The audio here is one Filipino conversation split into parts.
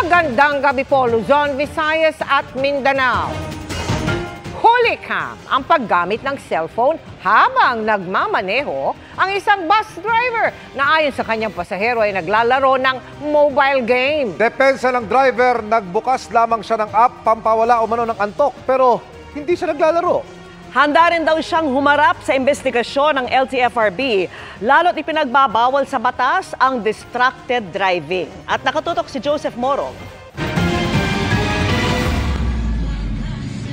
Magandang gabi po, Luzon, Visayas at Mindanao. Huli cam ang paggamit ng cellphone habang nagmamaneho ang isang bus driver na ayon sa kanyang pasahero ay naglalaro ng mobile game. Depensa ng driver, nagbukas lamang siya ng app pampawala umano ng antok pero hindi siya naglalaro. Handa rin daw siyang humarap sa investigasyon ng LTFRB, lalo't ipinagbabawal sa batas ang distracted driving. At nakatutok si Joseph Morong.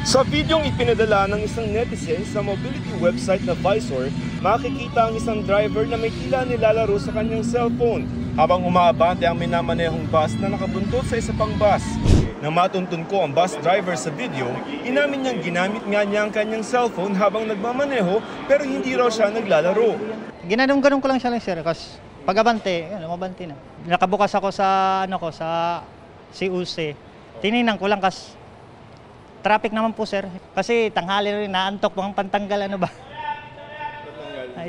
Sa videong ipinadala ng isang netizen sa mobility website na Visor, makikita ang isang driver na may tila nilalaro sa kanyang cellphone habang umaabante ang minamanehong bus na nakabuntot sa isa pang bus. Nang matuntun ko ang bus driver sa video, inamin niyang ginamit nga niya ang kanyang cellphone habang nagmamaneho pero hindi raw siya naglalaro. Ginanong-ganong ko lang siya sir, kasi pag-abante, lumabante na. Nakabukas ako sa sa CUC. Tiningnan ko lang kasi traffic naman po sir. Kasi tanghali rin, naantok pang pantanggal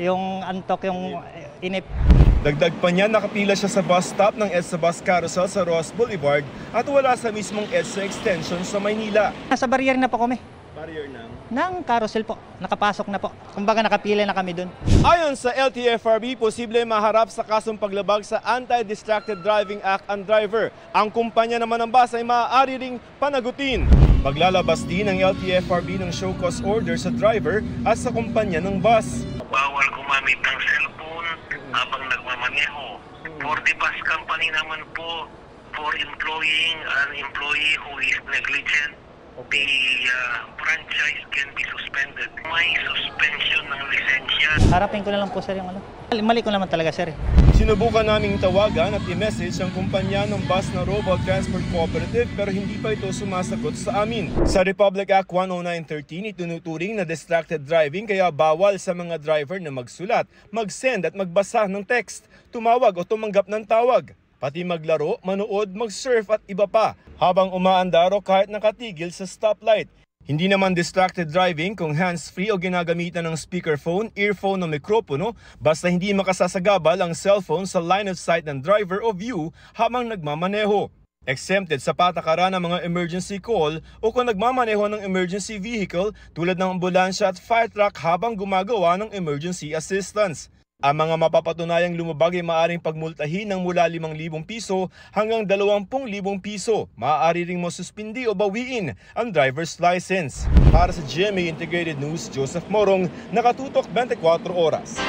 yung antok, yung inip. Dagdag pa niya, nakapila siya sa bus stop ng EDSA Bus Carousel sa Ross Boulevard at wala sa mismong EDSA Extension sa Maynila. Nasa barrier na po kami. Barrier ng carousel po. Nakapasok na po. Kumbaga nakapila na kami dun. Ayon sa LTFRB, posible maharap sa kasong paglabag sa Anti-Distracted Driving Act ang driver. Ang kumpanya naman ng bus ay maaari ring panagutin. Maglalabas din ng LTFRB ng show cause order sa driver at sa kumpanya ng bus. Bawal gumamit ng cellphone habang nagmamaneho. For the bus company naman po, for employing an employee who is negligent, the franchise can be suspended. May suspension ng lisensya. Harapin ko na lang po sir yung Mali ko naman talaga sir. Sinubukan naming tawagan at i-message ang kumpanya ng bus na Robot Transport Cooperative pero hindi pa ito sumasagot sa amin. Sa Republic Act 10913, itinuturing na distracted driving kaya bawal sa mga driver na magsulat, mag-send at magbasa ng text, tumawag o tumanggap ng tawag. Pati maglaro, manood, mag-surf at iba pa habang umaandar o kahit nakatigil sa stoplight. Hindi naman distracted driving kung hands-free o ginagamitan ng speakerphone, earphone o mikropono basta hindi makasasagabal ang cellphone sa line of sight ng driver o view habang nagmamaneho. Exempted sa patakaran ng mga emergency call o kung nagmamaneho ng emergency vehicle tulad ng ambulansya at fire truck habang gumagawa ng emergency assistance. Ang mga mapapatunayang lumabag ay maaaring pagmultahin ng mula 5,000 piso hanggang 20,000 piso. Maaari ring masuspindi o bawiin ang driver's license. Para sa GMA Integrated News, Joseph Morong, nakatutok 24 oras.